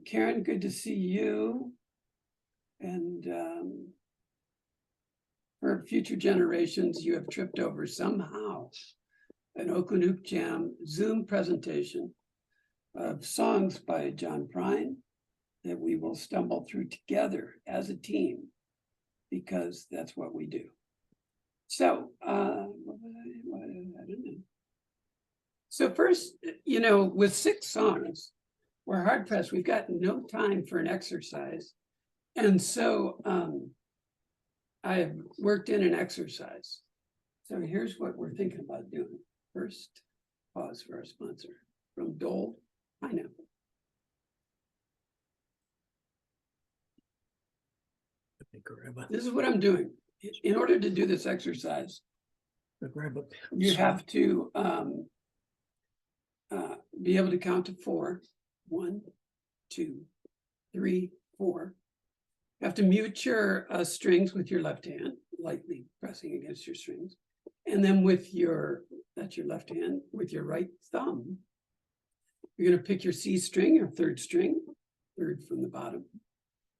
Karen, good to see you. And for future generations, you have tripped over somehow an Okanook Jam Zoom presentation of songs by John Prine that we will stumble through together as a team, because that's what we do. So, I don't know. So first, with 6 songs, we're hard pressed. We've got no time for an exercise. And so I've worked in an exercise. So here's what we're thinking about doing. First, pause for our sponsor from Dole Pineapple. This is what I'm doing. In order to do this exercise, you have to be able to count to 4. 1, 2, 3, 4. You have to mute your strings with your left hand, lightly pressing against your strings. And then that's your left hand, with your right thumb, you're going to pick your C string, your 3rd string, 3rd from the bottom,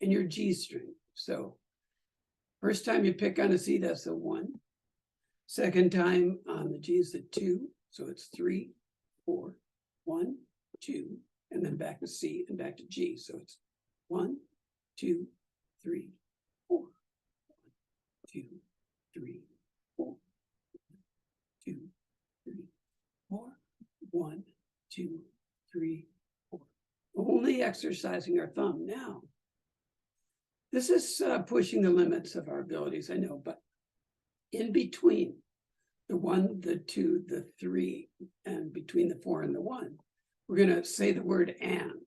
and your G string. So first time you pick on a C, that's a 1. Second time on the G is a 2. So it's 3, 4, 1, 2, and then back to C and back to G. So it's 1, 2, 3, 4. 1, 2, 3, 4. 2, 3, 4. 1, 2, 3, 4. Only exercising our thumb now. This is pushing the limits of our abilities, I know, but in between the 1, the 2, the 3, and between the 4 and the 1, we're going to say the word and.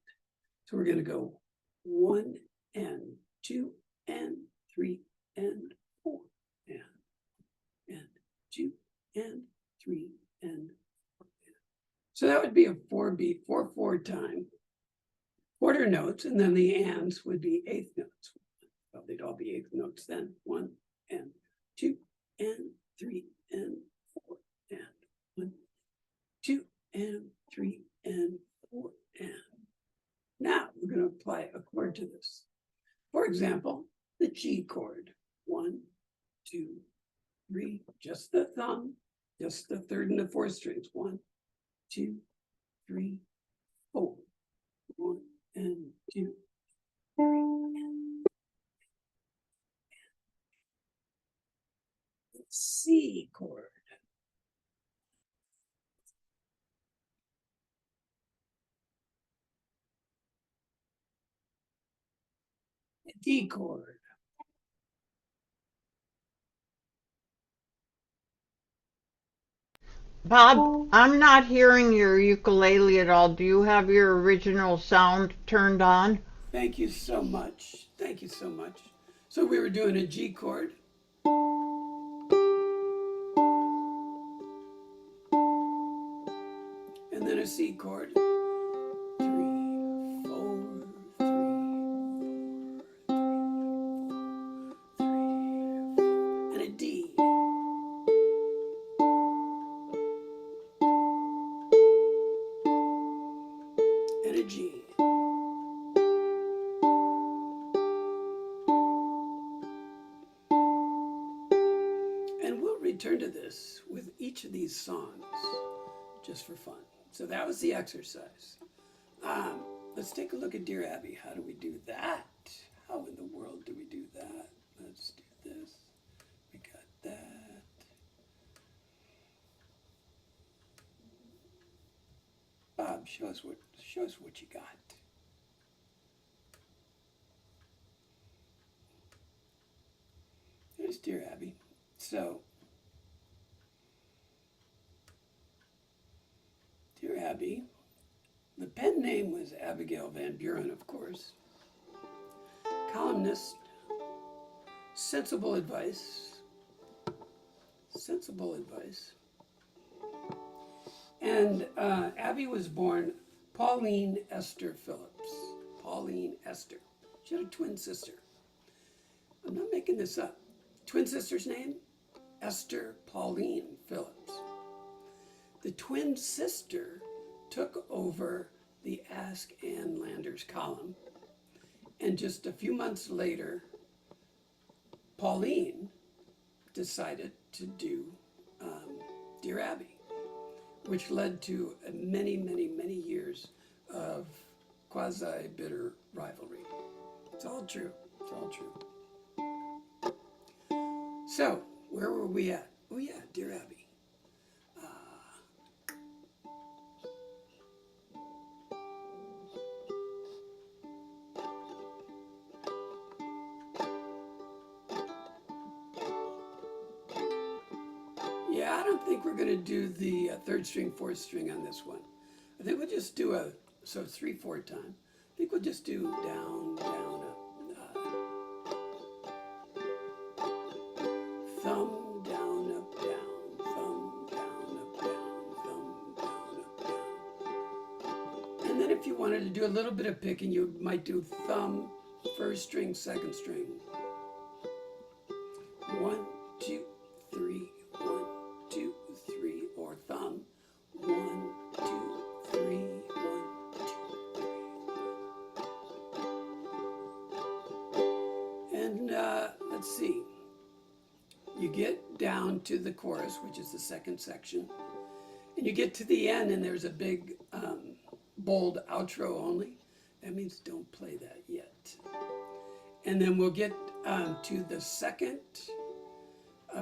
So we're going to go 1 and 2 and 3 and 4 and 2 and 3 and 4. So that would be a 4-beat, 4/4 time, quarter notes, and then the ands would be 1/8 notes. Well, they'd all be 1/8 notes then. 1 and 2 and 3 and 4 and 1, 2 and 3 and 4 and. Now we're going to apply a chord to this. For example, the G chord. 1, 2, 3, just the thumb, just the 3rd and the 4th strings. 1, 2, 3, 4. 1 and 2, 3 and. C chord. D chord. Bob, I'm not hearing your ukulele at all. Do you have your original sound turned on? Thank you so much. Thank you so much. So we were doing a G chord. And then a C chord. 3, 4, 3, 4, 3, 4, 3, 4, and a D. And a G. And we'll return to this with each of these songs, just for fun. So that was the exercise. Let's take a look at Dear Abby. How do we do that? How in the world do we do that? Let's do this. We got that. Bob, show us what you got. There's Dear Abby. So, Dear Abby, the pen name was Abigail Van Buren, of course. Columnist, sensible advice. And Abby was born Pauline Esther Phillips. Pauline Esther. She had a twin sister. I'm not making this up. Twin sister's name? Esther Pauline Phillips. The twin sister took over the Ask Ann Landers column. And just a few months later, Pauline decided to do Dear Abby, which led to many, many, many years of quasi-bitter rivalry. It's all true. It's all true. So, where were we at? Oh yeah, Dear Abby. Yeah, I don't think we're going to do the third string, fourth string on this one. I think we'll just do so 3/4 time. I think we'll just do down, down, up, thumb, down, up, down, thumb, down, up, down, thumb, down, up, down. And then if you wanted to do a little bit of picking, you might do thumb, first string, second string. 1, 2, 3, 1, 2, 3, or thumb. 1, 2, 3, 1, 2, 3. And let's see. You get down to the chorus, which is the second section, and you get to the end, and there's a big bold outro only. That means don't play that yet. And then we'll get to the second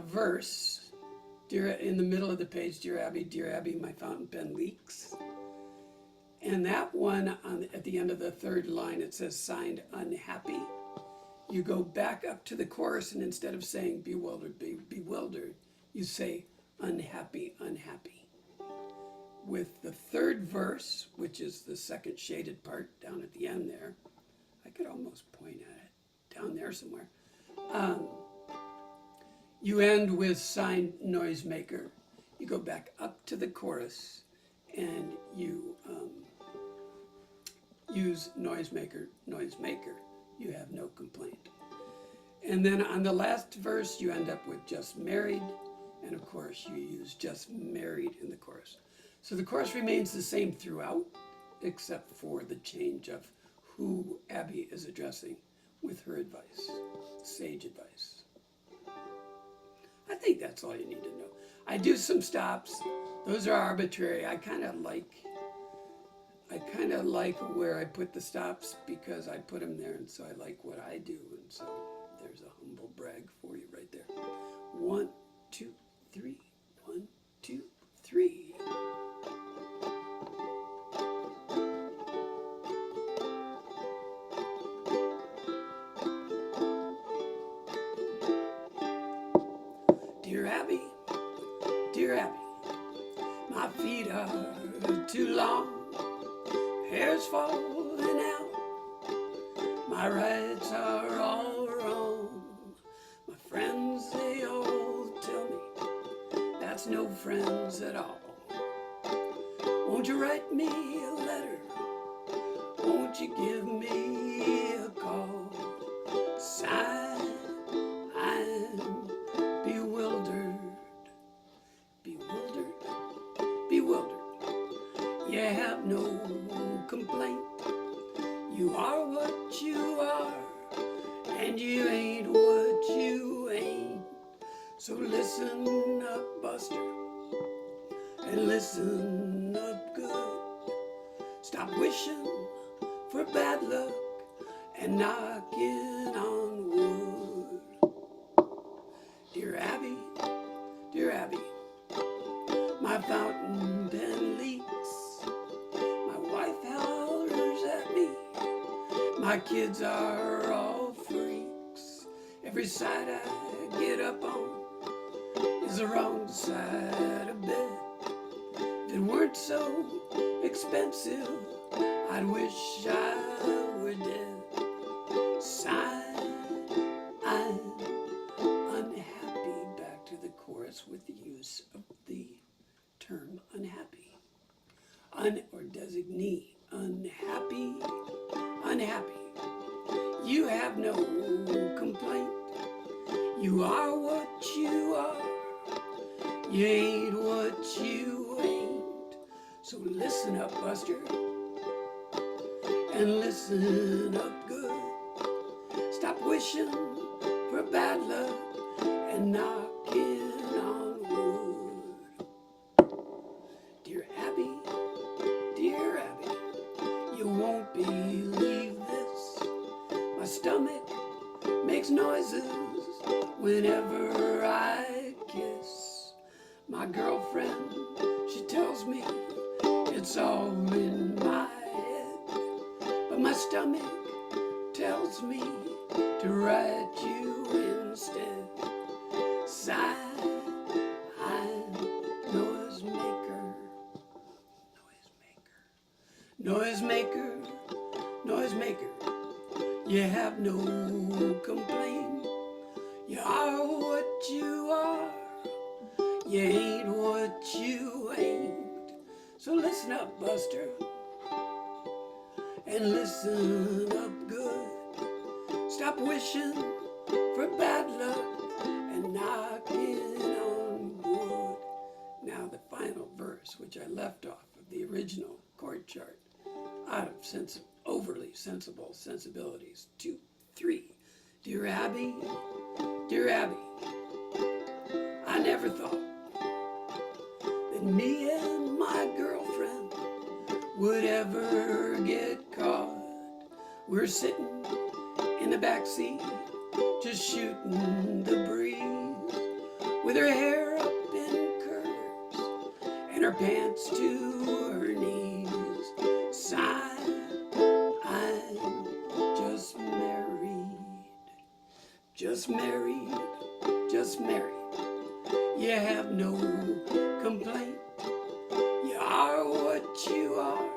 verse, in the middle of the page, Dear Abby, my fountain pen leaks. And that one, at the end of the third line, it says signed unhappy. You go back up to the chorus, and instead of saying bewildered, bewildered, you say unhappy, unhappy. With the third verse, which is the second shaded part down at the end there, I could almost point at it, down there somewhere. You end with signed noisemaker. You go back up to the chorus and you use noisemaker, noisemaker. You have no complaint. And then on the last verse, you end up with just married. And of course, you use just married in the chorus. So the chorus remains the same throughout, except for the change of who Abby is addressing with her advice, sage advice. I think that's all you need to know. I do some stops. Those are arbitrary. I kind of like where I put the stops because I put them there, and so I like what I do, and so there's a humble brag for you right there. 1, 2, 3. 1, 2, 3. Dear Abby, my feet are too long, hair's falling out, my rights are all wrong. My friends, they all tell me that's no friends at all. Won't you write me a letter? Won't you give me a call? Sign, I'm bewildered, bewildered, bewildered. You have no complaint. You are what you are, and you ain't what you ain't. So listen up, Buster, and listen up good. Stop wishing for bad luck and knocking on wood. Dear Abby, my fountain pen leaks. My wife hollers at me. My kids are all freaks. Every side I get up on is the wrong side of bed. If it weren't so expensive, I'd wish I were dead. Sign, I'm unhappy. Back to the chorus with the use of the term unhappy. Or designee. Unhappy, unhappy. You have no complaint. You are what you are. You ain't what you ain't. So listen up, Buster, and listen up good. Stop wishing for bad luck and knocking on wood. Dear Abby, you won't believe this. My stomach makes noises whenever I kiss. My girlfriend, she tells me it's all in my head, but my stomach tells me to write you instead. Sigh, I'm noisemaker, noisemaker, noisemaker. You have no complaint. You are what you are. You ain't what you ain't. So listen up, Buster, and listen up good. Stop wishing for bad luck and knocking on wood. Now the final verse, which I left off of the original chord chart, out of overly sensible sensibilities. 2, 3. Dear Abby, I never thought that me and my girlfriend would ever get caught. We're sitting in the back seat, just shooting the breeze, with her hair up in curls and her pants to her knees. Sigh, I'm just married, just married, just married. You have no complaint. You are what you are.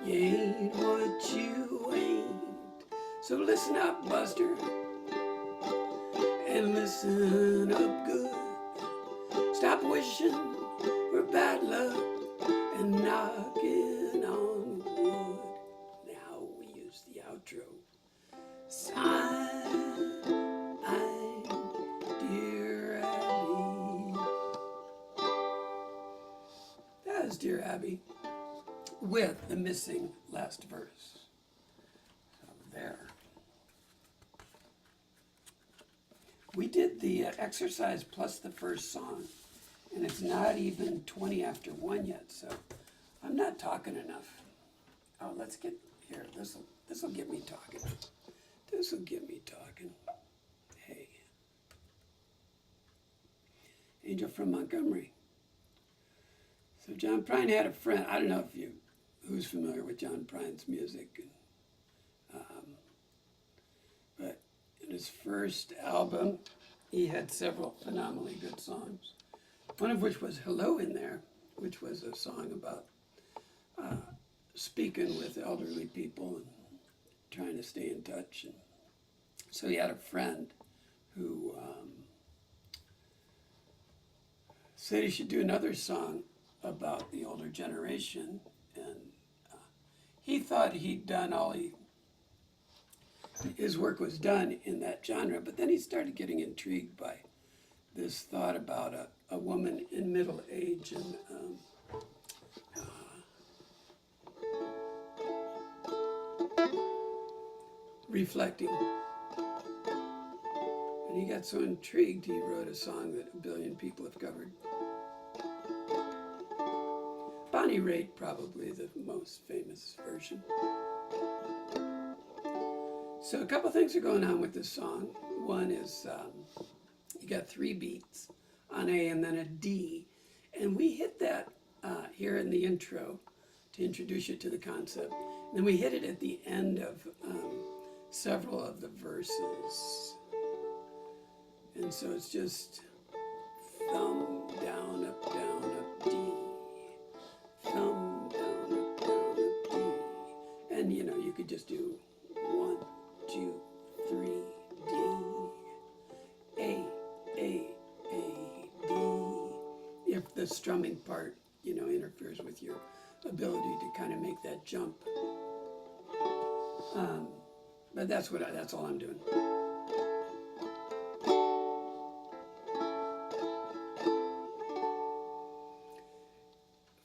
You ain't what you ain't. So listen up, Buster, and listen up good. Stop wishing for bad luck and knocking on wood. Now we use the outro. Sigh, I'm Dear Abby. That is Dear Abby, with the missing last verse. So there. We did the exercise plus the first song, and it's not even 20 after 1 yet, so I'm not talking enough. Oh, let's get here. This'll get me talking. This'll get me talking. Hey. Angel from Montgomery. So John Prine had a friend. I don't know if who's familiar with John Prine's music, but in his first album, he had several phenomenally good songs. One of which was "Hello in There," which was a song about speaking with elderly people and trying to stay in touch. And so he had a friend who said he should do another song about the older generation, and he thought he'd done his work was done in that genre, but then he started getting intrigued by this thought about a woman in middle age and reflecting. And he got so intrigued, he wrote a song that 1 billion people have covered. Bonnie Raitt, probably the most famous version. So a couple things are going on with this song. One is you got 3 beats on A and then a D, and we hit that here in the intro to introduce you to the concept. And then we hit it at the end of several of the verses. And so it's just thumb, down, up, D. Thumb, down, up, D. And you could just do 1, 2, 3, D. A, D. If the strumming part, interferes with your ability to kind of make that jump. But that's all I'm doing.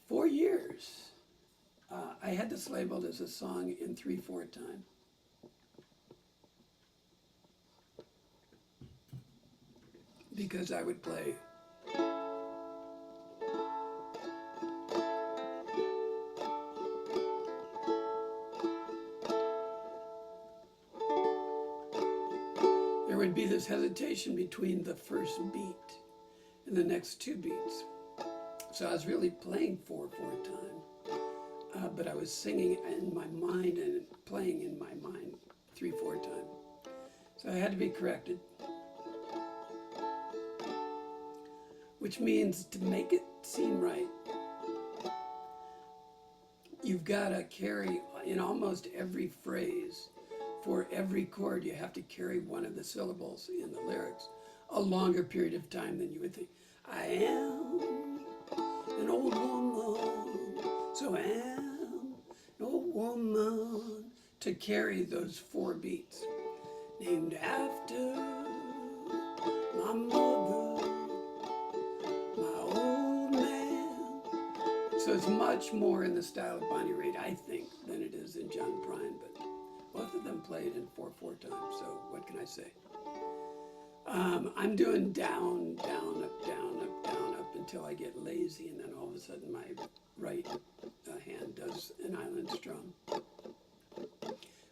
For years, I had this labeled as a song in 3/4 time. Because I would play there would be this hesitation between the first beat and the next two beats. So I was really playing 4/4 time, but I was singing in my mind and playing in my mind 3/4 time. So I had to be corrected. Which means to make it seem right, you've got to carry in almost every phrase, for every chord, you have to carry one of the syllables in the lyrics a longer period of time than you would think. I am an old woman, so I am an old woman, to carry those 4 beats. Named after my mother, my old man. So it's much more in the style of Bonnie Raitt, I think, than it is in John Prine, but both of them played in 4/4 time, so what can I say? I'm doing down, down, up, down, up, down, up until I get lazy, and then all of a sudden my right hand does an island strum.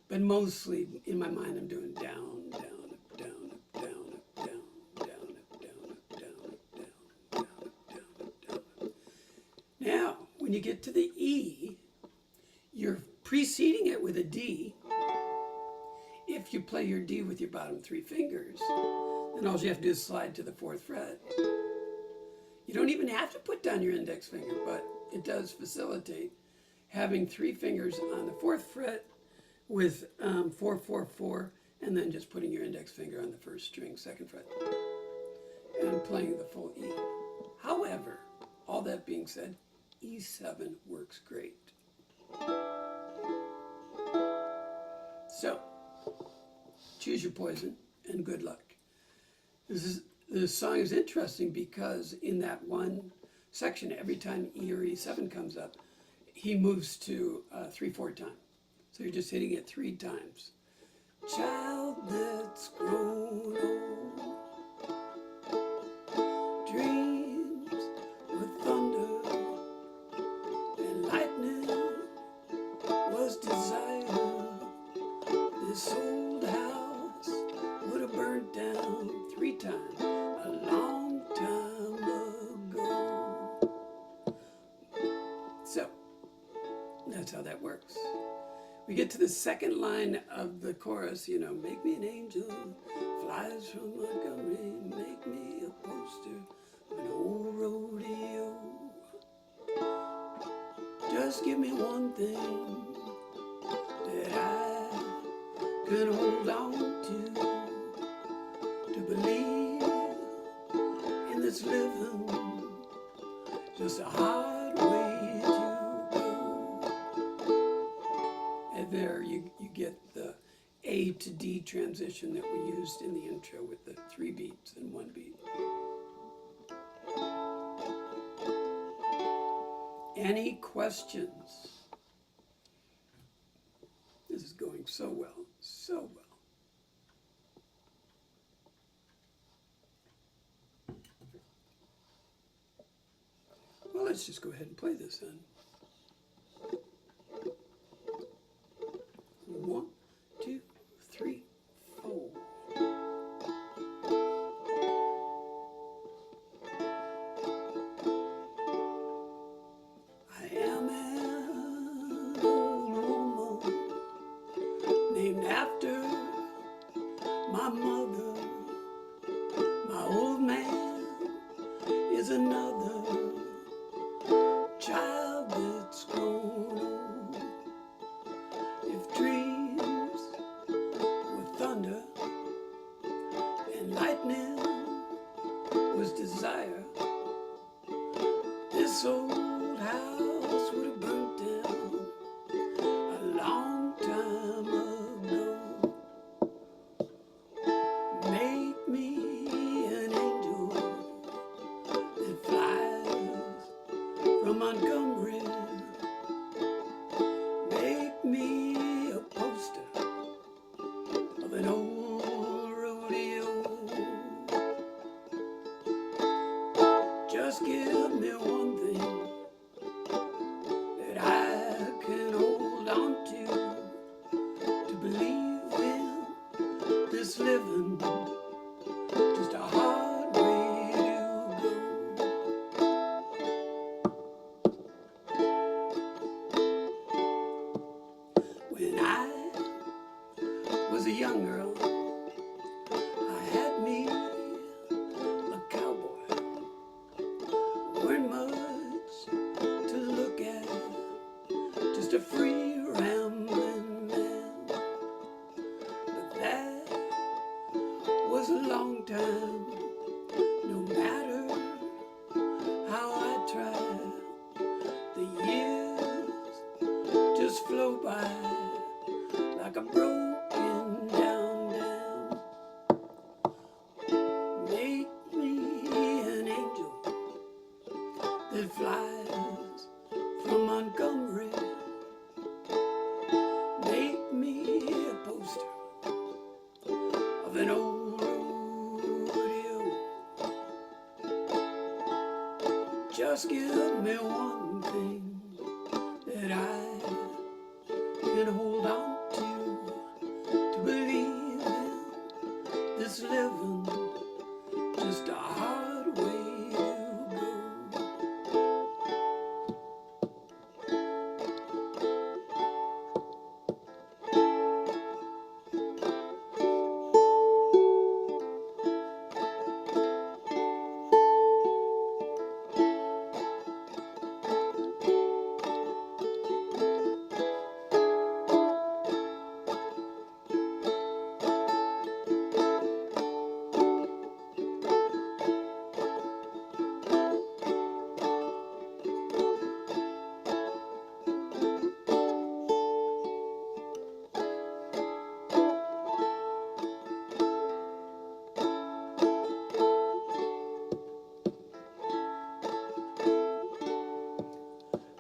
But mostly in my mind I'm doing down, down, up, down, up, down, up, down, down, up, down, up, down, up, down, down, up, down, up, down, up. Now, when you get to the E, you're preceding it with a D. If you play your D with your bottom 3 fingers, then all you have to do is slide to the 4th fret. You don't even have to put down your index finger, but it does facilitate having 3 fingers on the 4th fret with 4, 4, 4, and then just putting your index finger on the 1st string, 2nd fret, and playing the full E. However, all that being said, E7 works great. So, choose your poison and good luck. This song is interesting because in that one section, every time E or E7 comes up, he moves to 3/4 time. So you're just hitting it 3 times. Child that's grown old, dreams with thunder and lightning was desire. This old house would have burnt down 3 times a long time ago. So that's how that works. We get to the second line of the chorus, you know, make me an angel, flies from Montgomery, make me a poster of an old rodeo. Just give me one thing that I could hold on to believe in this living, just a hard way to go. And there you get the A to D transition that we used in the intro with the 3 beats and 1 beat. Any questions? This is going so well, so well. Well, let's just go ahead and play this then. 1, 2, 3, 4. I am an old woman named after my mother. My old man is another child just a free rambling man. But that was a long time. No matter how I try, the years just flow by like a broken down dam. Make me an angel that flies from Montgomery. Make me a poster of an old rodeo. Just give me one thing that I can hold on to believe in this living, just a hard way to go.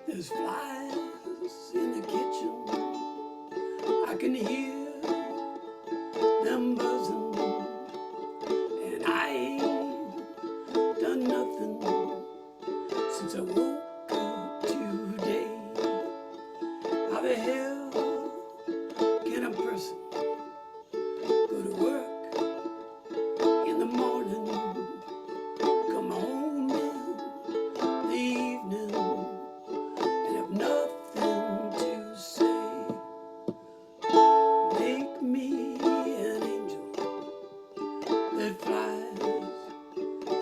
There's flies in the kitchen, I can hear them buzzing, and I ain't done nothing since I woke up today. How the hell can a person go to work in the morning, come home in the evening, nothing to say? Make me an angel that flies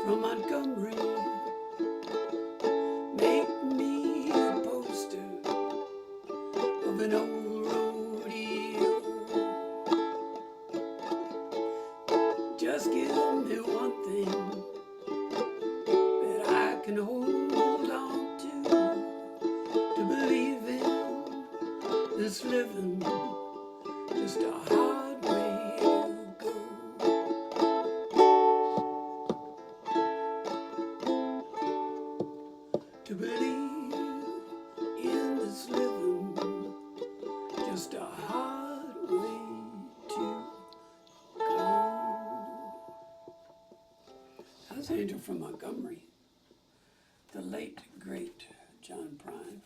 from Montgomery. Make me a poster of an old rodeo. Just give me one thing that I can hold on to believe in this living, just a hard way to go. To believe in this living, just a hard way to go. That's Angel from Montgomery, the late, great John Prine.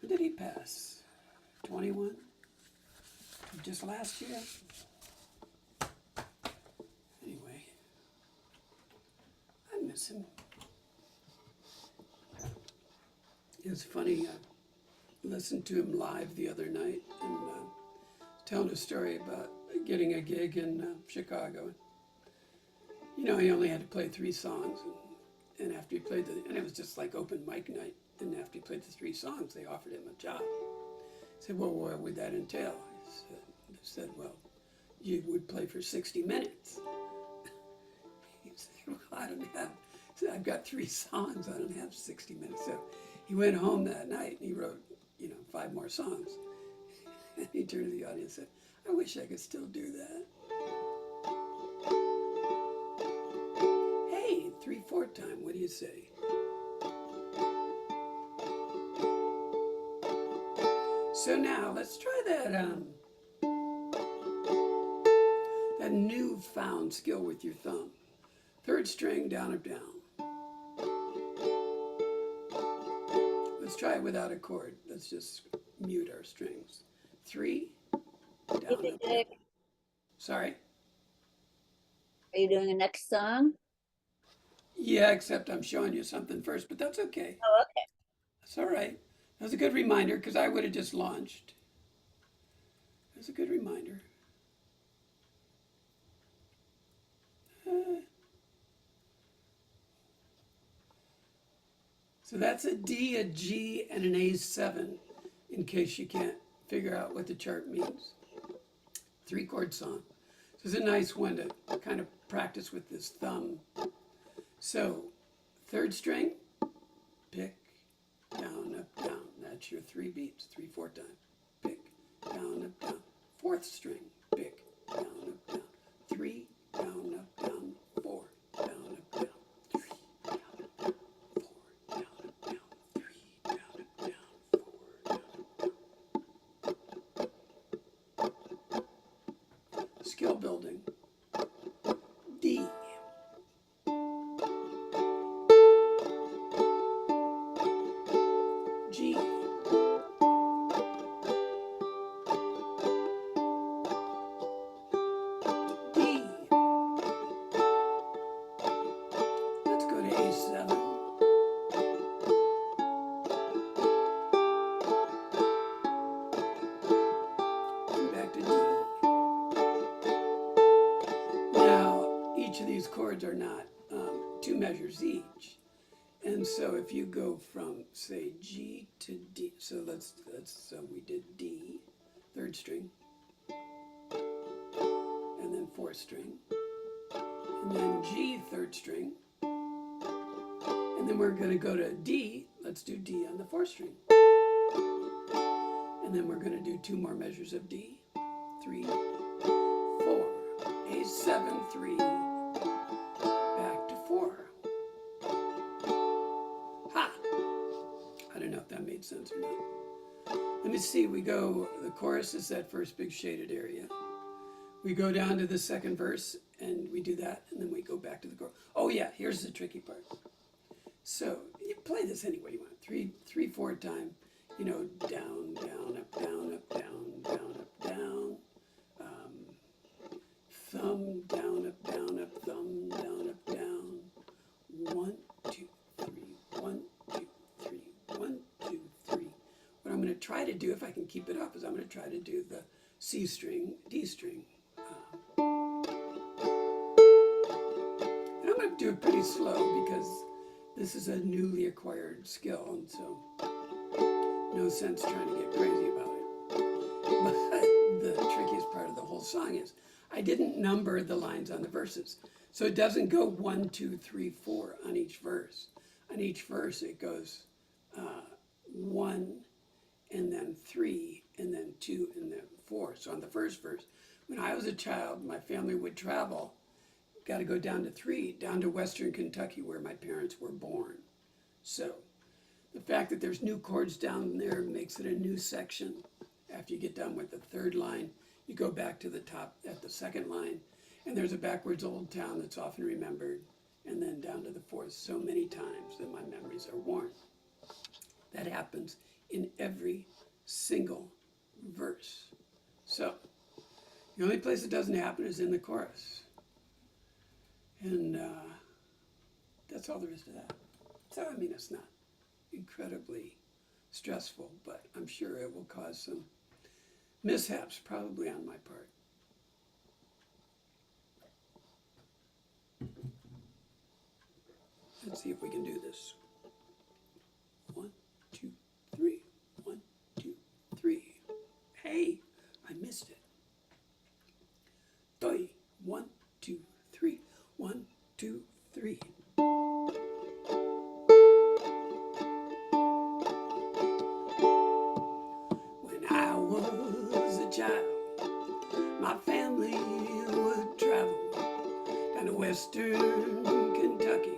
When did he pass? 21? Just last year? Anyway, I miss him. It was funny, I listened to him live the other night and telling a story about getting a gig in Chicago. You know, he only had to play 3 songs, and after he played and it was just like open mic night, and after he played the 3 songs, they offered him a job. I said, well, what would that entail? He said, well, you would play for 60 minutes. He said, well, I don't have, he said, I've got 3 songs, I don't have 60 minutes. So he went home that night and he wrote, 5 more songs. And he turned to the audience and said, I wish I could still do that. Hey, 3/4 time, what do you say? So now let's try that newfound skill with your thumb. 3rd string, down or down. Let's try it without a chord. Let's just mute our strings. 3, down up, down. Sorry? Are you doing the next song? Yeah, except I'm showing you something first, but that's okay. Oh, okay. That's all right. That was a good reminder because I would have just launched. It was a good reminder. So that's a D, a G, and an A7, in case you can't figure out what the chart means. 3-chord song. So it's a nice one to kind of practice with this thumb. So 3rd string, pick, down, up, down. That's your 3 beats, 3-4 times. Pick, down, up, down. 4th string, pick, down, up, down. 3, down, up, down. 4, down, up, down. 3, down, up, down. 4, down, up, down. 3, down, up, down. 4, down, up, down. Skill building. D. G. D. Let's go to A7. And back to D. Now, each of these chords are not 2 measures each. And so if you go from, say, G to D, so so we did D, 3rd string, and then 4th string, and then G, 3rd string, and then we're going to go to D. Let's do D on the 4th string, and then we're going to do 2 more measures of D, 3, 4, A7, 3, back to 4. Ha! I don't know if that made sense or not. Let me see, we go, the chorus is that first big shaded area. We go down to the 2nd verse and we do that, and then we go back to the chorus. Oh yeah, here's the tricky part. So you play this any way you want. 3, 4 time, you know, down, down, up, down, up, down, down, up, down. Thumb, down, up, down, up, thumb, down, up, down. 1, 2, 3, 1, 2, 3, 1, 2, 3. What I'm going to try to do, if I can keep it up, is I'm going to try to do the C string, D string. And I'm going to do it pretty slow because this is a newly acquired skill, and so no sense trying to get crazy about it. But the trickiest part of the whole song is I didn't number the lines on the verses. So it doesn't go 1, 2, 3, 4 on each verse. On each verse it goes 1, and then 3, and then 2, and then 4. So on the first verse, when I was a child, my family would travel, got to go down to 3, down to Western Kentucky where my parents were born. So the fact that there's new chords down there makes it a new section. After you get done with the 3rd line, you go back to the top at the 2nd line, and there's a backwards old town that's often remembered, and then down to the 4th so many times that my memories are worn. That happens in every single verse. So the only place it doesn't happen is in the chorus. And that's all there is to that. So, I mean, it's not incredibly stressful, but I'm sure it will cause some mishaps, probably on my part. Let's see if we can do this. 1, 2, 3. 1, 2, 3. Hey, I missed it. 3. 1, 2, 3. 1, 2, 3. When I was a child, my family would travel down to Western Kentucky,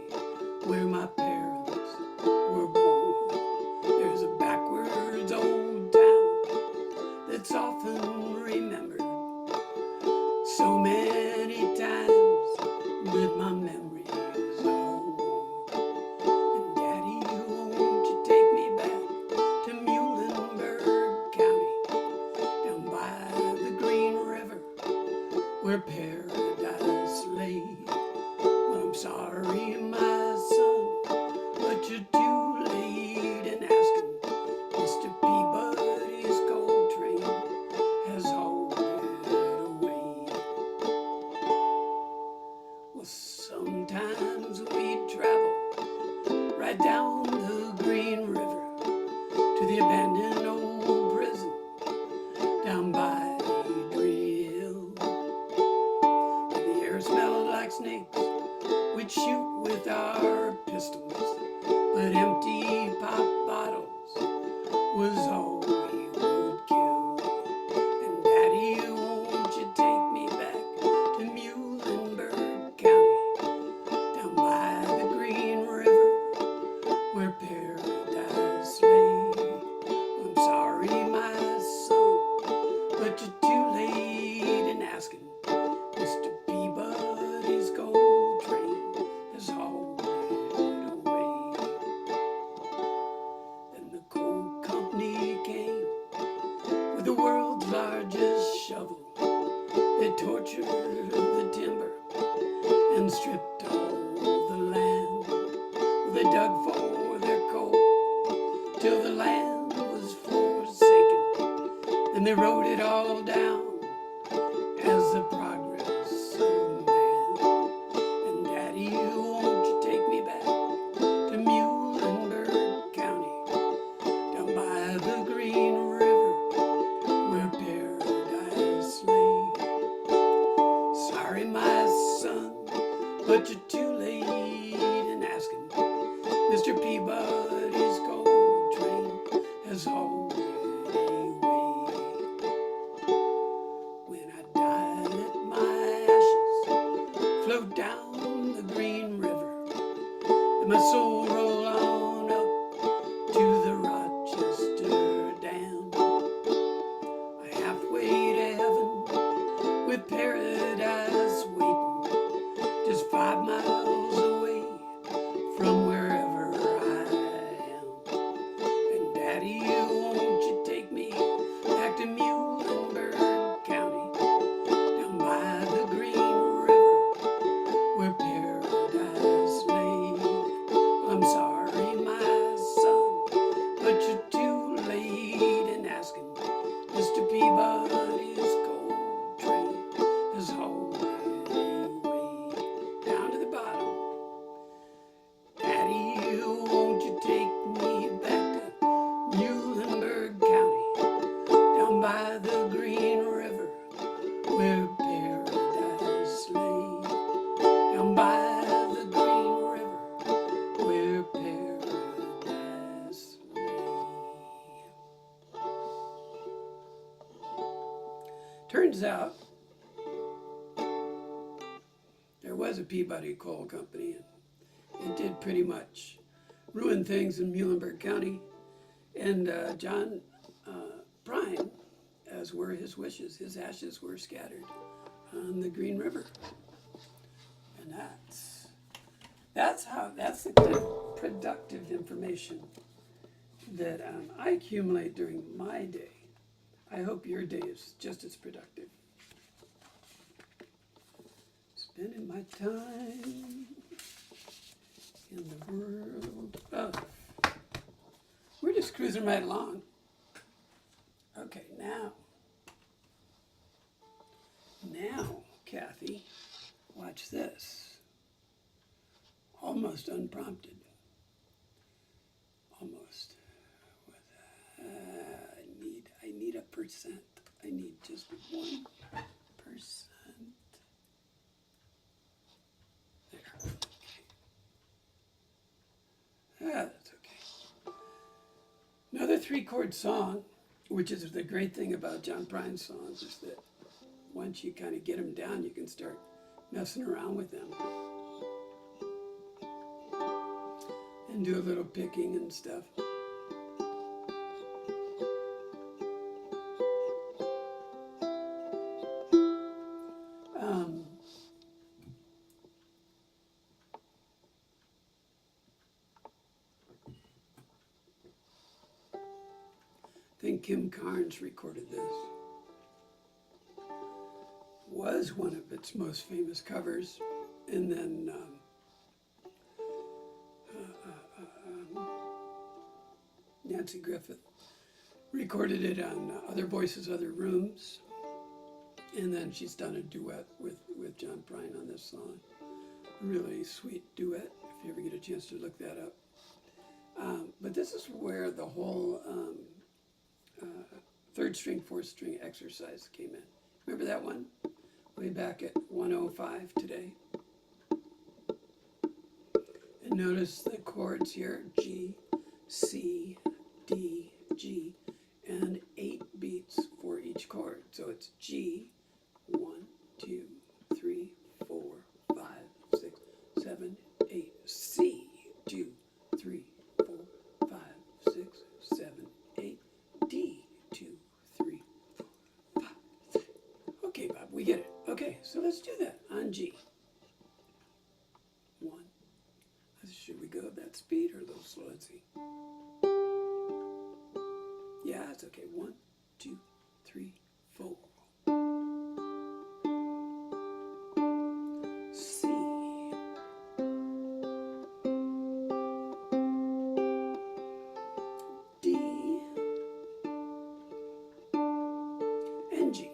where my parents were born. There's a backwards old town that's often remembered so many times, but my memories are warm. And Daddy, won't you take me back to Muhlenberg County, down by the Green River, where paradise lay? Well, I'm sorry, my son, but you're too late in asking. Mr. Peabody's coal train has hauled it away. Well, sometimes we travel right down the our pistols, but empty pop bottles was all we would kill. And Daddy, won't you take me back to Muhlenberg County, down by the Green River, where paradise lay? I'm sorry, my son, but you're too late in asking. Mr. Peabody's gold train has hauled it away. Then the coal company came with the world's largest shovel. They tortured the timber and stripped all the land. They dug for their coal till the land was forsaken. Then they wrote it all down as the progress of man. And Daddy, won't you take me back to Muhlenberg County, down by the Green River, where paradise lay? Sorry, my son, but you're too late in asking. Mr. Peabody's gold train has hauled it away. When I die, let my ashes float down the Green River. Let my soul roll on up to the Rochester Dam. Halfway to heaven with paradise waiting, just 5 miles away from wherever I am. And Daddy, won't you take me back to Muhlenberg County, down by the Green River, where paradise lay? I'm sorry, my son, but you're too late in asking. Mr. Peabody's gold train has hauled it away. Down to the bottom. Daddy, won't you take me back to Muhlenberg County, down by the Green River, where paradise lay? Down by the Green River, where paradise lay. Turns out there was a Peabody Coal Company, and it did pretty much ruin things in Muhlenberg County. And John Prine, as were his wishes, his ashes were scattered on the Green River. And that's the kind of productive information that I accumulate during my day. I hope your day is just as productive. Spending my time in the world of... We're just cruising right along. Okay, now, Kathy, watch this. Almost unprompted. Almost. I need a percent. I need just 1%. There. Okay. That's okay. Another 3-chord song, which is the great thing about John Prine's songs, is that once you kind of get them down, you can start messing around with them and do a little picking and stuff. I think Kim Carnes recorded this. Was one of its most famous covers, and then Nancy Griffith recorded it on Other Voices, Other Rooms, and then she's done a duet with John Prine on this song. Really sweet duet, if you ever get a chance to look that up. But this is where the whole 3rd string, 4th string exercise came in. Remember that one? Way back at 105 today. Notice the chords here, G, C, D, G, and 8 beats for each chord. So it's G, 1, 2, 3, 4, 5, 6, 7, 8, C, 2, 3, 4, 5, 6, 7, 8, D, 2, 3, 4, 5, 6. Okay, Bob, we get it. Okay, so let's do that on G. 1. Should we go that speed or a little slow? Let's see. Yeah, it's okay. 1, 2, 3, 4. C. D. And G.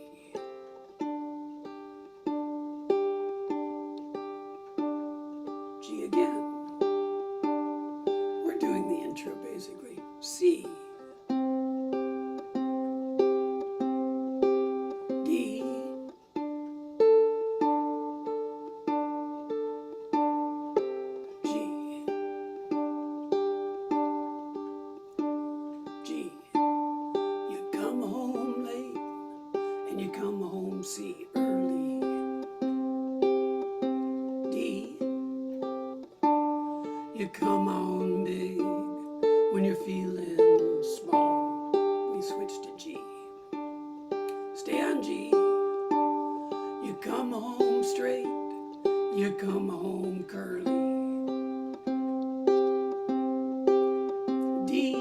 G again. We're doing the intro basically. C. D. G. G. You come home late and you come home, C, early. D. You come on big when you're feeling small. We switch to G. Stay on G. You come home straight. You come home curly. D.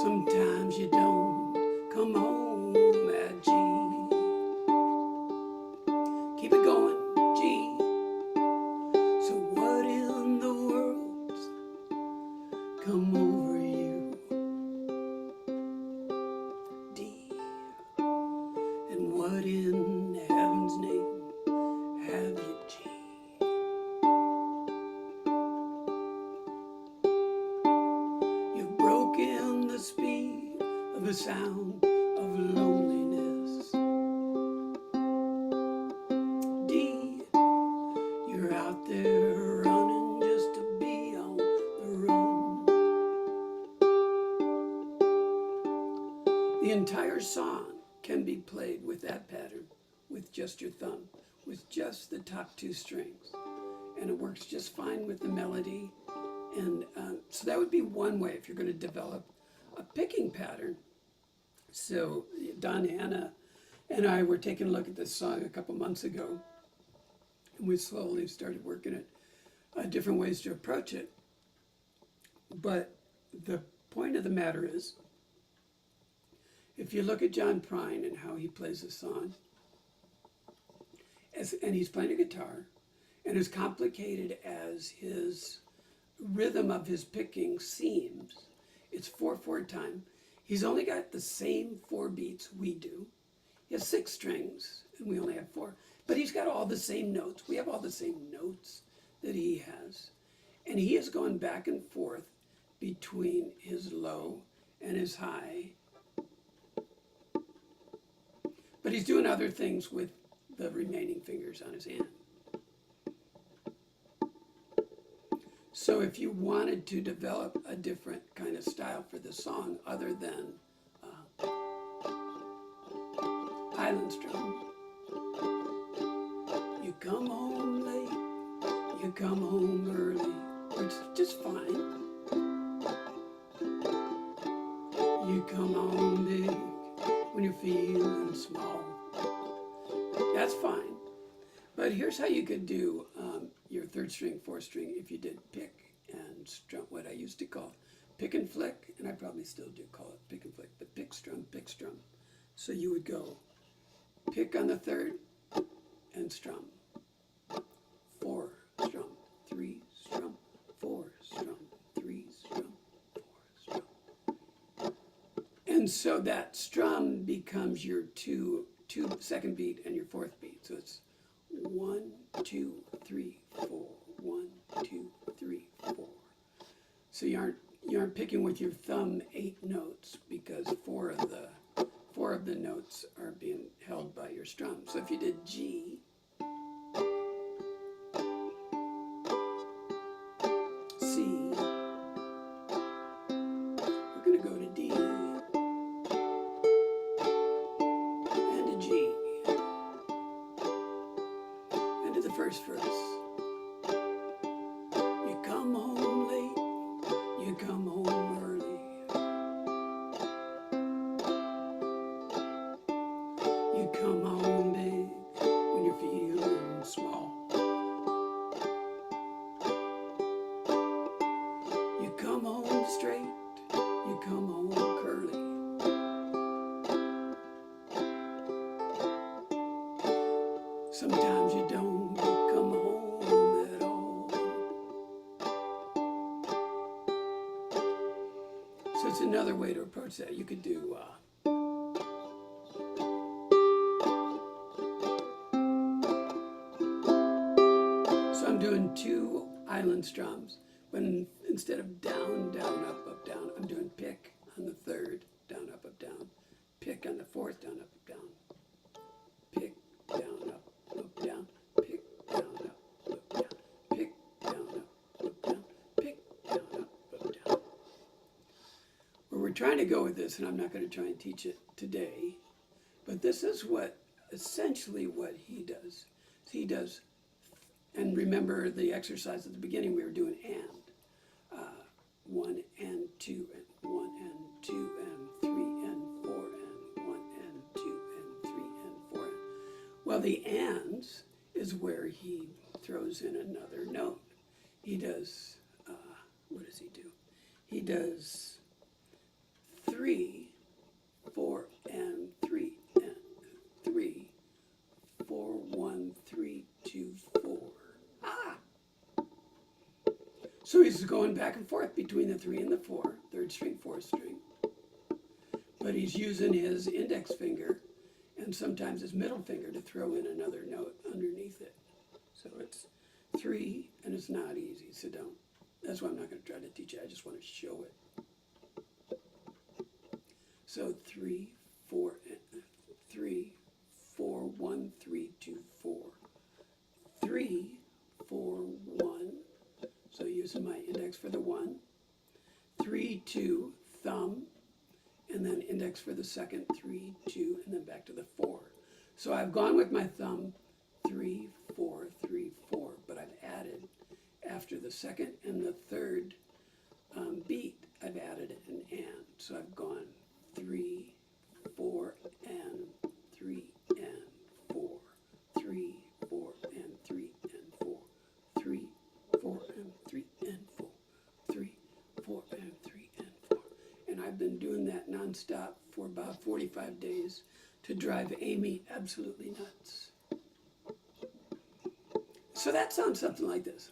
Sometimes you don't come home at G. Keep it going, G. So what in the world's come over you? D. And what in heaven's name have you, G? You've broken the speed of the sound of loneliness. D. You're out there running just to be on the run. The entire song can be played with that pattern, with just your thumb, with just the top 2 strings. And it works just fine with the melody. And so that would be one way if you're going to develop a picking pattern. So Don Hanna and I were taking a look at this song a couple months ago. And we slowly started working at different ways to approach it. But the point of the matter is, if you look at John Prine and how he plays a song, and he's playing a guitar, and as complicated as his rhythm of his picking seems, it's 4/4 time. He's only got the same 4 beats we do. He has 6 strings, and we only have 4. But he's got all the same notes. We have all the same notes that he has. And he is going back and forth between his low and his high. But he's doing other things with the remaining fingers on his hand. So if you wanted to develop a different kind of style for the song other than Highland strum, you come home late, you come home early, which is just fine. You come home big when you're feeling small. That's fine. But here's how you could do your 3rd string, 4th string if you did pick and strum, what I used to call pick and flick, and I probably still do call it pick and flick, but pick, strum, pick, strum. So you would go pick on the 3rd and strum. 4, strum, 3, strum, 4, strum, 3, strum, 4, strum. And so that strum becomes your 2 second beat and your 4th beat. So it's 1, 2, 3, 4. 1, 2, 3, 4. So you aren't picking with your thumb 8 notes because 4 of the notes are being held by your strum. So if you did G, chorus first. You come home late, you come home early. You come home big when you're feeling small. You come home straight, you come home curly. Sometimes you don't come home at all. So it's another way to approach that. You could do so I'm doing 2 island strums, but instead of down, down, up, down, I'm doing pick on the 3rd, down, up, down, pick on the 4th, down, up, down, pick, down, up, down, pick, down, up, down, pick, down, up, down, pick, down, up, down. Where we're trying to go with this, and I'm not going to try and teach it today, but this is essentially what he does. He does, and remember the exercise at the beginning, we were doing and. 1 and 2 and 1 and 2 and 3 and 4 and 1 and 2 and 3 and 4. Well, the ands is where he throws in another note. He does, what does he do? He does 3, 4, and 3, and 3, 4, 1, 3, 2, 4. Ah! So he's going back and forth between the 3 and the 4, 3rd string, 4th string. But he's using his index finger and sometimes his middle finger to throw in another note underneath it. So it's 3, and it's not easy, so don't. That's why I'm not going to try to teach it. I just want to show it. So 3, 4, 3, 4, 1, 3, 2, 4. 3, 4, 1. So using my index for the 1. 3, 2, thumb, and then index for the 2nd, 3, 2, and then back to the 4. So I've gone with my thumb 3, 4, 3, 4, but I've added after the 2nd and the 3rd beat, I've added an and. So I've gone 3, 4, and 3, and 4, 3, 4, and 3, and 4, 3, 4, and 3, and 4, 3, 4, and 3, and 4. And I've been doing that nonstop for about 45 days to drive Amy absolutely nuts. So that sounds something like this.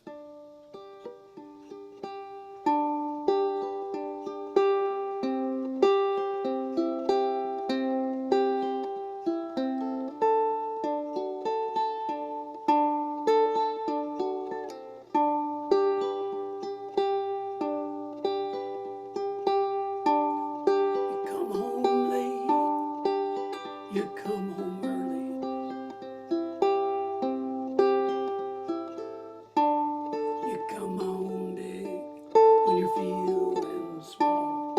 You come home early. You come home big when you're feeling small.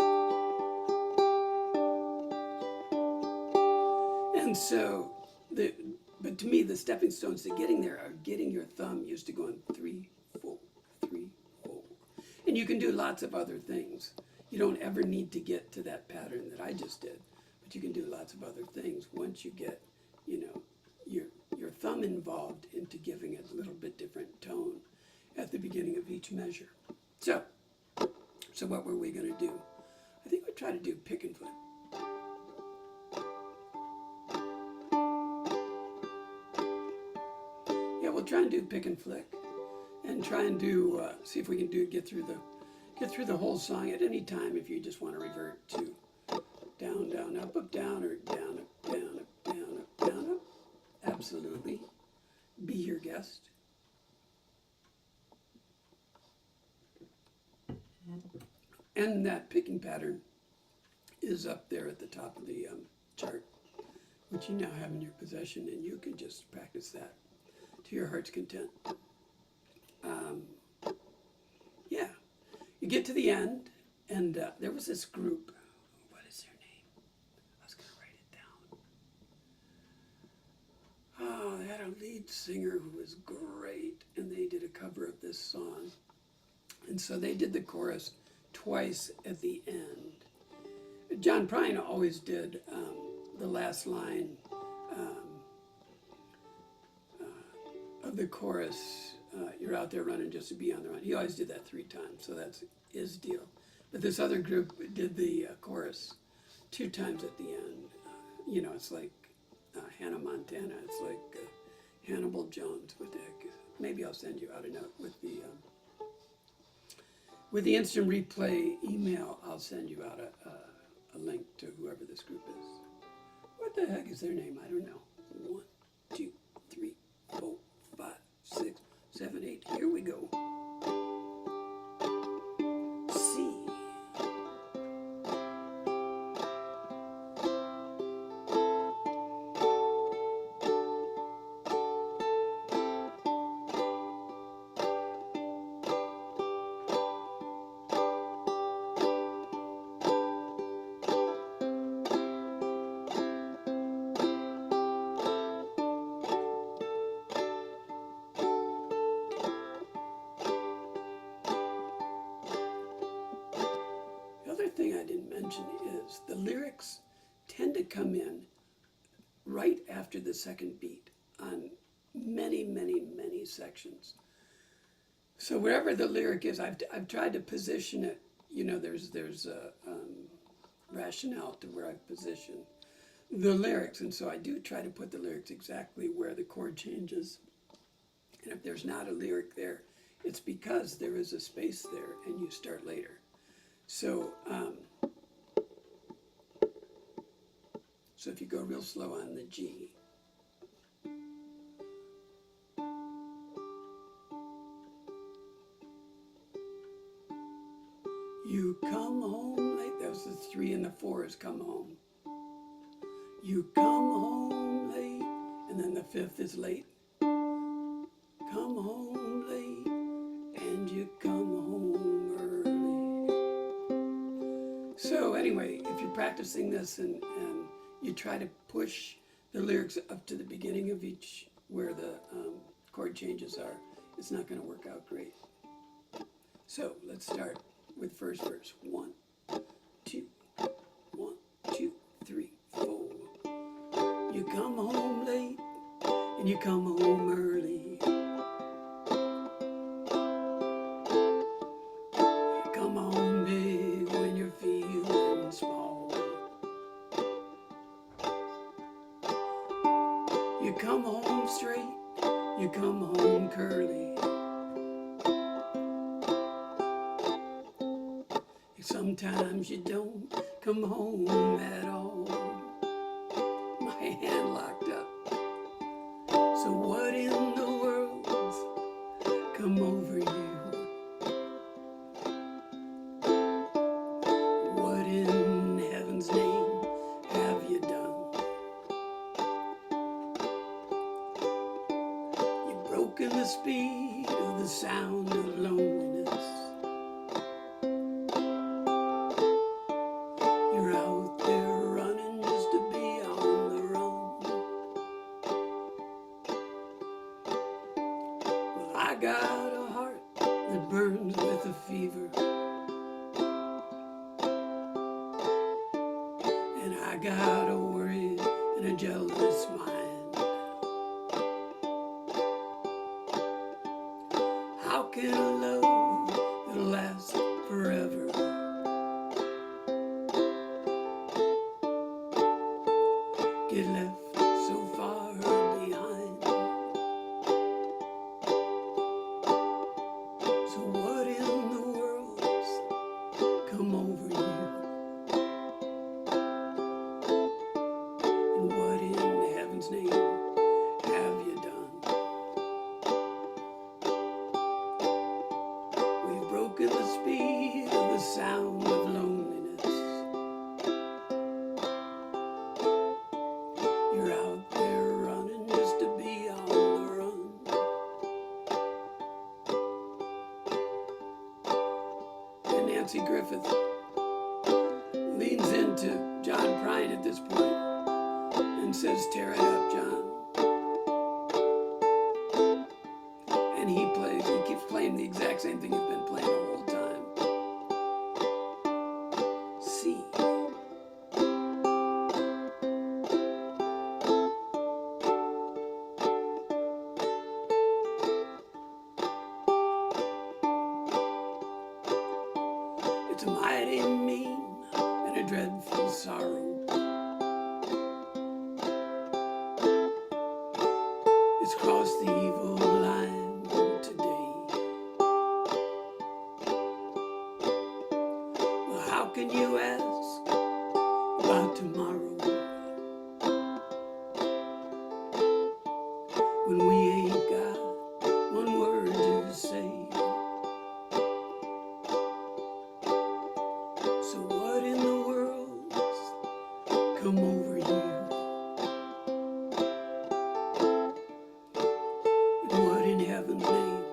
And so, but to me, the stepping stones to getting there are getting your thumb used to going 3, 4, 3, 4. And you can do lots of other things. You don't ever need to get to that pattern that I just did. But you can do lots of other things once you get, your thumb involved into giving it a little bit different tone at the beginning of each measure. So what were we going to do? I think we'll try to do pick and flip. Yeah, we'll try and do pick and flick, and try and do see if we can get through the whole song at any time if you just want to revert to down, down, up, down, or down, up, down, up, down, up, down, up. Absolutely. Be your guest. And that picking pattern is up there at the top of the chart, which you now have in your possession, and you can just practice that to your heart's content. Yeah. You get to the end, and there was this group. What is their name? I was going to write it down. Oh, they had a lead singer who was great, and they did a cover of this song. And so they did the chorus twice at the end. John Prine always did the last line of the chorus, you're out there running just to be on the run. He always did that 3 times, so that's his deal. But this other group did the chorus 2 times at the end. You know, it's like Hannah Montana. It's like Hannibal Jones. What the heck? Maybe I'll send you out a note with the instant replay email. I'll send you out a link to whoever this group is. What the heck is their name? I don't know. 1, 2, 3, 4, 5, 6, 7, 8. Here we go. C. Thing I didn't mention is the lyrics tend to come in right after the second beat on many sections. So wherever the lyric is, I've tried to position it. You know, there's a rationale to where I've positioned the lyrics, and so I do try to put the lyrics exactly where the chord changes. And if there's not a lyric there, it's because there is a space there, and you start later. So, so if you go real slow on the G, you come home late. That was the 3 and the 4 is come home. You come home late, and then the 5th is late. Come home late, and you come home early. So anyway, if you're practicing this and you try to push the lyrics up to the beginning of each where the chord changes are, it's not going to work out great. So let's start with first verse. 1, 2, 1, 2, 3, 4. You come home late and you come home early. Come home big when you're feeling small. You come home straight, you come home curly. Sometimes you don't come home at all. My hand locked up. So what in the world's come over you? What in heaven's name have you done? You've broken the speed of the sound of loneliness. You're out there running just to be on the run. Well, I got a heart that burns with a fever, and I got a worried and a jealous mind. How can a love that lasts forever get left so far behind? So what in the world's come over you? And what in heaven's name have you done? We've broken the speed of the sound of loneliness. You're out there running just to be on the run. And Nancy Griffith leans into John Prine at this point and says, tear it up, John. exact same thing you've been playing the whole time. C. It's a mighty mean and a dreadful sorrow. It's crossed the evil line today. Well, how can you ask about tomorrow when we ain't got one word to say? So what in the world's come over you? And what in heaven's name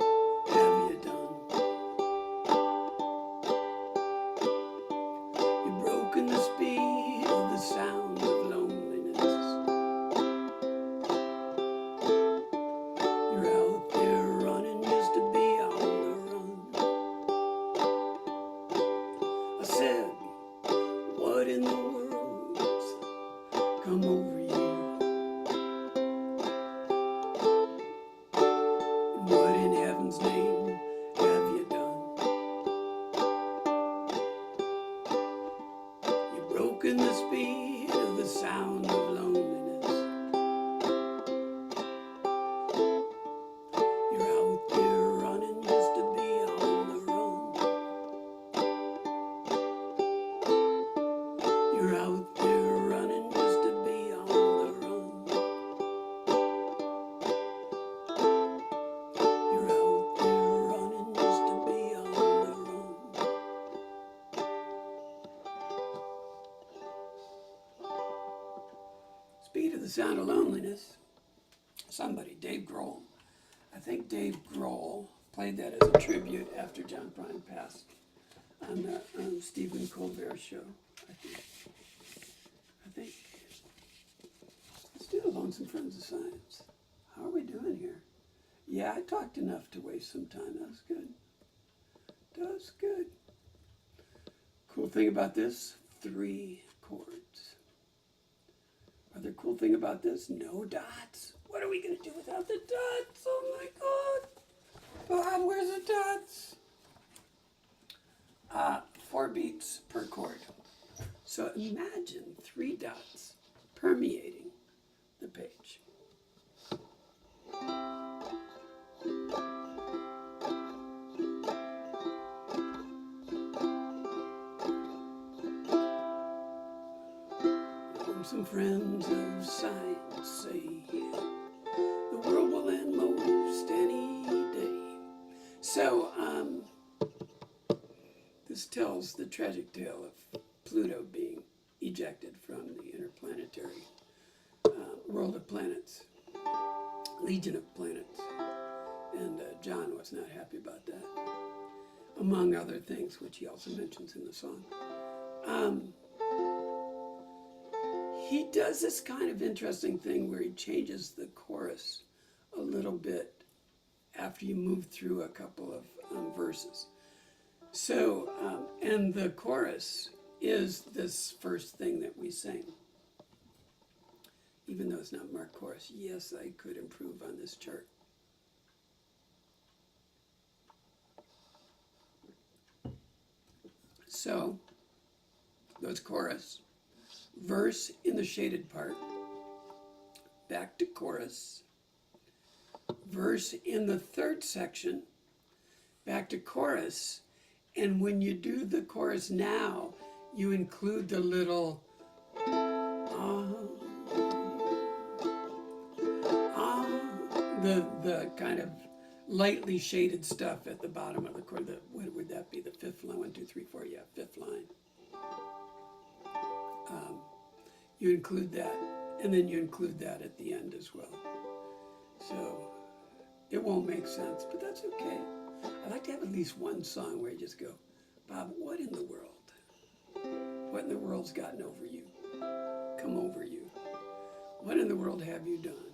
have you done? You've broken the speed of the sound of loneliness. You're out there running just to be on the run. I said, what in the world's come over you? And what in heaven's name have you done? You've broken the speed of the sound of loneliness. You're out there running just to be on the run. You're out there running just to be on the run. You're out there running just to be on the run. Speed of the sound of loneliness. Somebody, Dave Grohl. I think Dave Grohl played that as a tribute after John Prine passed on the Stephen Colbert show. I think. Let's do the Lonesome Friends of Science. How are we doing here? Yeah, I talked enough to waste some time. That's good. That's good. Cool thing about this, 3 chords. Other cool thing about this, no dots. What are we going to do without the dots? Oh my God. Bob, where's the dots? 4 beats per chord. So imagine 3 dots permeating the page. Some friends of science say the world will end most any day. So, this tells the tragic tale of Pluto being ejected from the interplanetary world of planets, legion of planets. And John was not happy about that, among other things, which he also mentions in the song. He does this kind of interesting thing where he changes the chorus a little bit after you move through a couple of verses. So, and the chorus is this first thing that we sing. Even though it's not marked chorus, yes, I could improve on this chart. So, that's chorus. Verse in the shaded part, back to chorus, verse in the third section, back to chorus, and when you do the chorus now, you include the little the kind of lightly shaded stuff at the bottom of the chord. What would that be? The 5th line, 1, 2, 3, 4, yeah, 5th line. You include that, and then you include that at the end as well. So it won't make sense, but that's okay. I like to have at least one song where you just go, Bob, what in the world? What in the world's gotten over you? Come over you? What in the world have you done?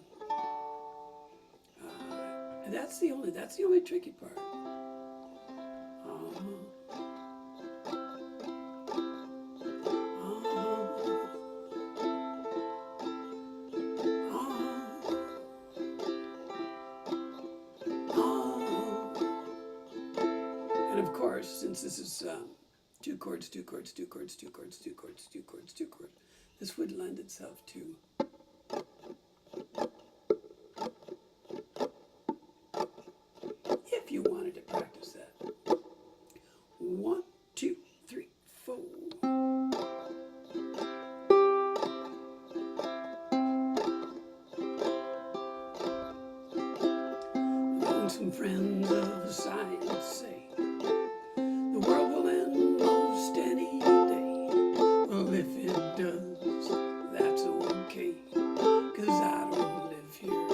And that's the only tricky part. And of course, since this is 2 chords, 2 chords, 2 chords, 2 chords, 2 chords, 2 chords, 2 chords, this would lend itself to if you wanted to practice that. 1, 2, 3, 4. Lonesome friends of science say the world will end most any day. Well, if it does, that's okay, 'cause I don't live here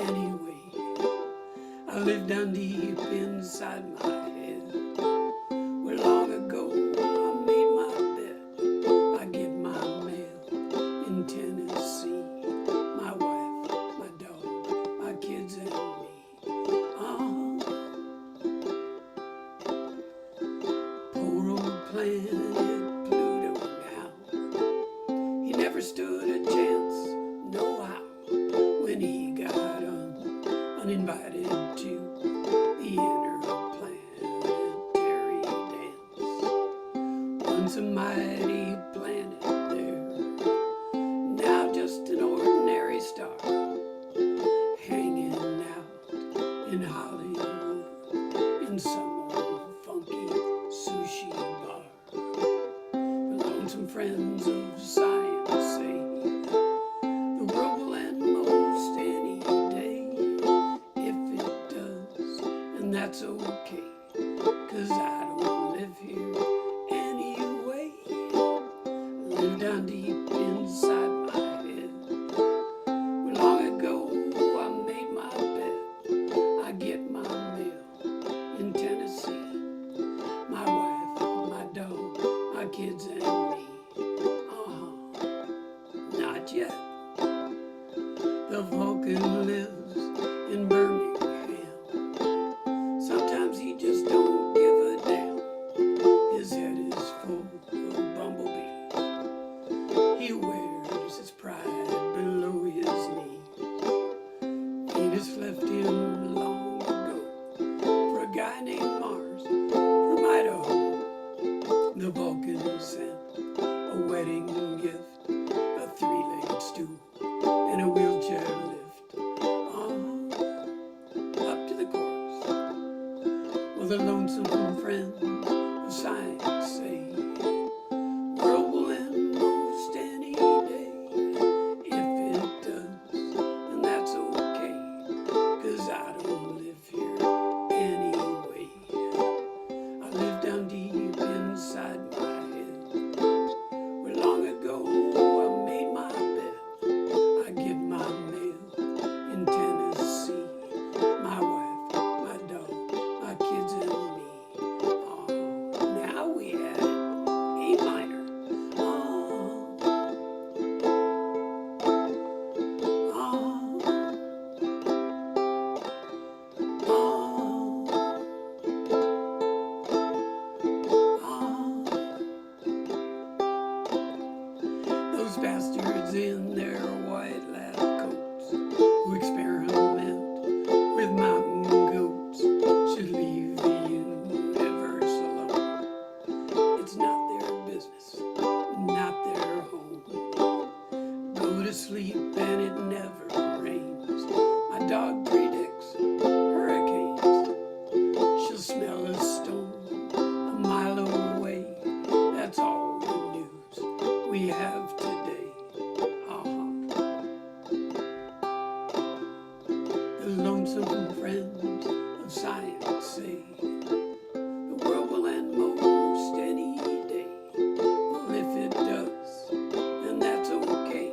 anyway. I live down deep inside my head, where long ago I made my bed. I get my mail in Tennessee, my wife, my dog, my kids and me. Poor old planet Pluto now, he never stood a chance, no how, when he got uninvited to the interplanetary dance. Once a mighty planet there, now just an ordinary star, hanging out in Hollywood in some old funky sushi bar. The lonesome friends of science say the world will end most any day. If it does, and that's okay, 'cause I don't live here anyway. I live down deep inside my head, where long ago I made my bed. I get my mail in Tennessee, my wife, my dog, my kids and me. Not yet. The Vulcan lives in Birmingham. Sometimes he just don't give a damn. His head is full of bumblebees. He wears his pride below his knees. Venus left him long ago for a guy named Mars from Idaho. The Vulcan sent a wedding gift, a 3-legged stool and a wheelchair lift. Up to the chorus. Well, the lonesome friends of science say world will end most any day. If it does, and that's okay, 'cause I don't live here anyway. I live down deep inside my head, where long ago I made my bed. I get my mail in Tennessee, my wife, my dog, my kids and me. Now we had A minor. Those bastards in their white lab coats who experiment with mountain goats should leave the universe alone. It's not their business, not their home. Go to sleep and it never rains. My dog predicts hurricanes. She'll smell a storm a mile away. That's all the news we have today. The lonesome friends of science say the world will end most any day. Well, if it does, then that's okay,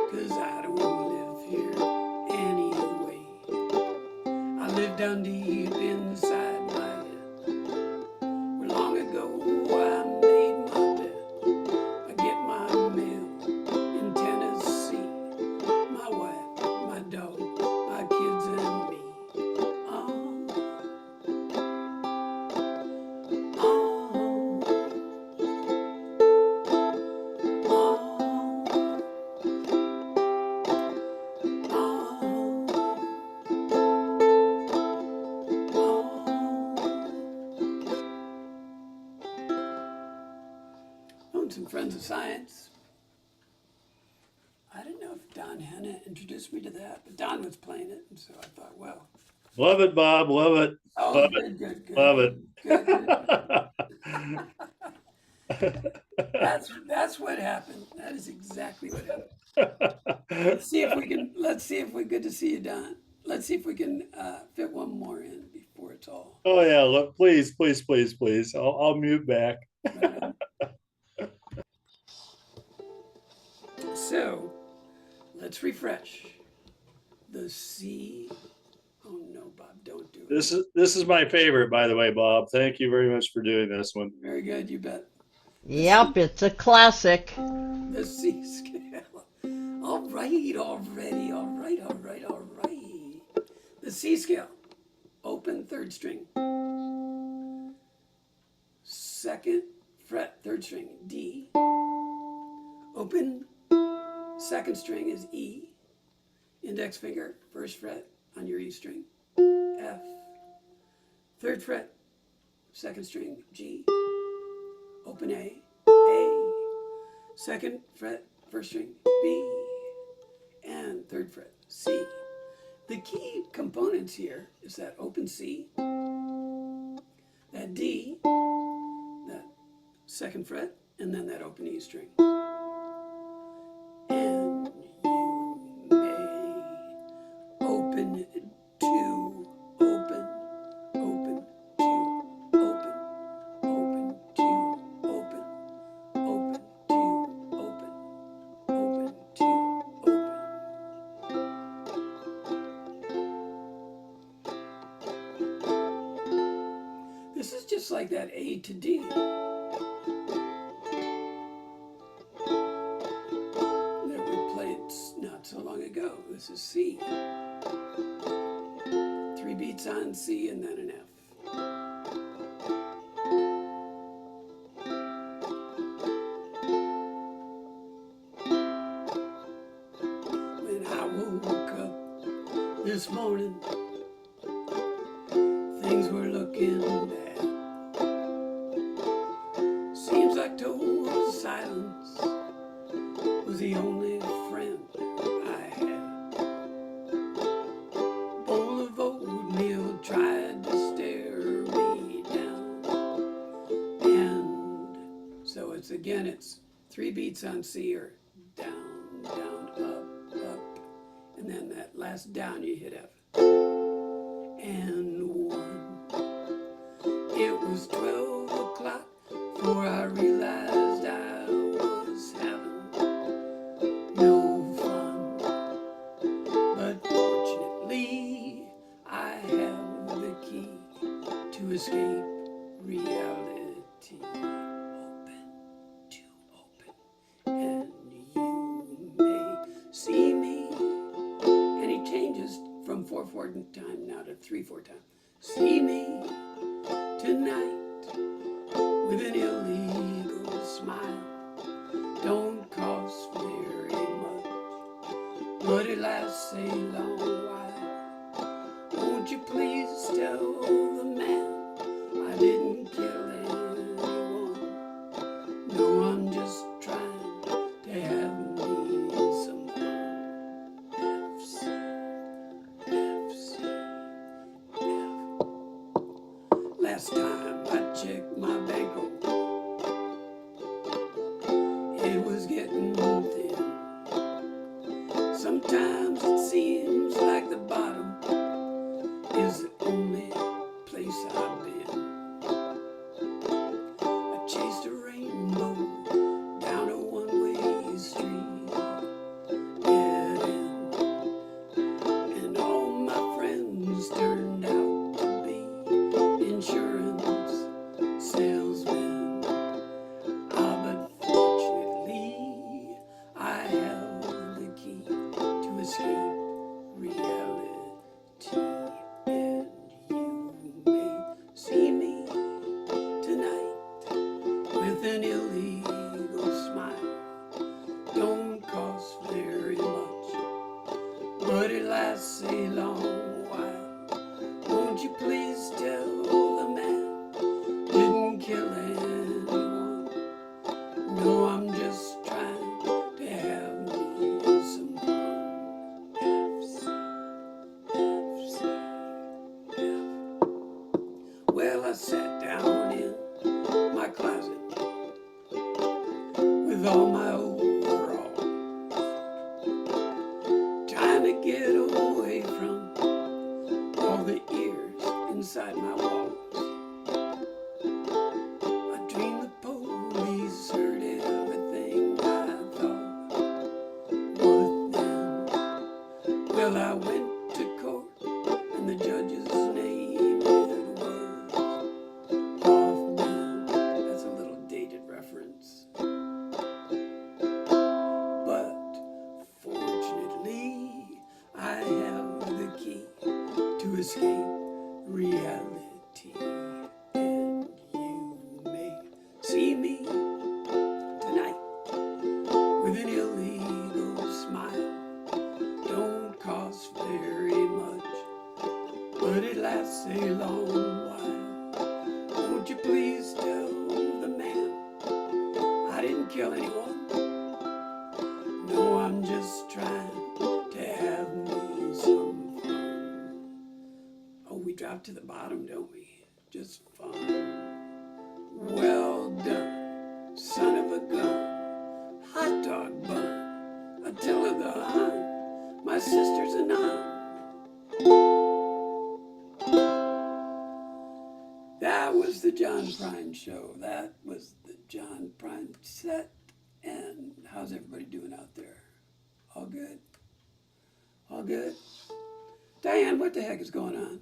'cause I don't live here anyway. I live down deep inside my head, some Friends of Science. I don't know if Don Henna introduced me to that, but Don was playing it, and so I thought, well, Love it, Bob. Love it. oh, Love good, good, good. Love it. Good, good. That's what happened. That is exactly what happened. Let's see if we good to see you, Don. Let's see if we can fit one more in before it's all. Oh yeah, look, please, please, please, please. I'll mute back. So let's refresh. The C. Oh no, Bob, don't do it. This is my favorite, by the way, Bob. Thank you very much for doing this one. Very good, you bet. Yep, it's a classic. The C scale. All right, already. All right. The C scale. Open third string. Second fret, third string, D. Open second string is E. Index finger, first fret on your E string, F. Third fret, second string, G. Open A. Second fret, first string, B. And third fret, C. The key components here is that open C, that D, that second fret, and then that open E string. And you may open two, open, open, two, open, open, two, open, open, two, open, open, two, open. This is just like that A to D. That we played not so long ago. This is C. 3 beats on C and then an F. When I woke up this morning, things were looking bad. Seems like total silence was the only friend I had. Bowl of oatmeal tried to stare me down. And so it's 3 beats on C or down, down, up, and then that last down you hit F. And 1. It was 12 o'clock before I realized I was having no fun. But fortunately, I have the key to escape reality. Open, to open, and you may see me. And he changes from 4/4 time now to 3/4 time. See me tonight with an illegal smile. Don't cost very much, but it lasts a long while. Won't you please tell the man I didn't kill anyone? No, I'm just trying to have me some fun. FC, FC, F. Last time I checked my bankroll, it was getting thin. Sometimes it seems like the bottom is the only place I've been. I chased a rainbow down a one-way street, dead end, and all my friends turned out to be insurance salesmen. But fortunately, I have the key to escape escape reality. And you may see me tonight with an illegal smile. Don't cost very much, but it lasts a long while. Won't you please tell the man I didn't kill anyone? No, I'm just trying to have me some fun. Oh, we drop to the bottom, don't we? Just fun. Well done, son of a gun, hot dog bun, Attila the Hun, my sister's a nun. That was the John Prine show. That was the John Prine set. And how's everybody doing out there? All good? All good? Diane, what the heck is going on?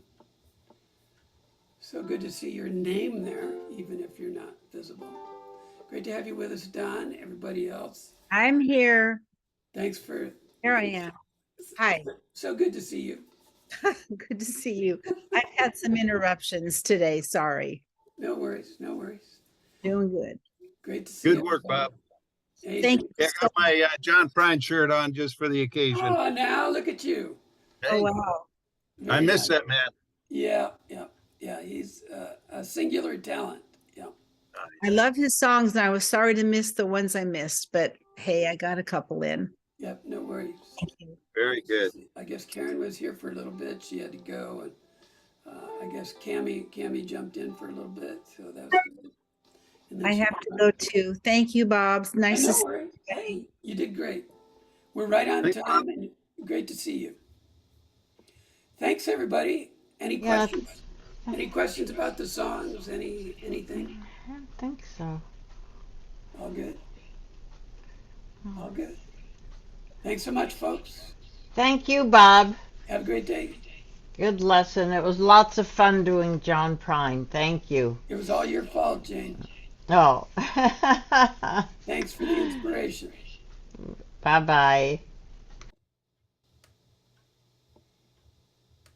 So good to see your name there, even if you're not visible. Great to have you with us, Don. Everybody else, I'm here. thanks for. Here I am. Hi. So good to see you. Good to see you. I've had some interruptions today. Sorry. No worries, no worries. Doing good. Great to see you. Good work, Bob. Hey, Thank you. Yeah, I got my John Prine shirt on just for the occasion. Oh, now look at you. Oh, Hey, wow. I Very miss nice. that man. Yeah. He's a singular talent. Yeah. I love his songs, and I was sorry to miss the ones I missed, but hey, I got a couple in. Yep. No worries. Thank you. Very good. I guess Karen was here for a little bit. She had to go, and I guess Cammy jumped in for a little bit, so that was good. And then I she- have to go too. Thank you, Bob. Nice to No see worries. Hey, you did great. We're right on Thanks, time, and great to see you. Thanks, everybody. Any Yeah. questions? Any questions about the songs? Anything? I don't think so. All good. All good. Thanks so much, folks. Thank you, Bob. Have a great day. Good lesson. It was lots of fun doing John Prine. Thank you. It was all your fault, Jane. Oh. Thanks for the inspiration. Bye-bye.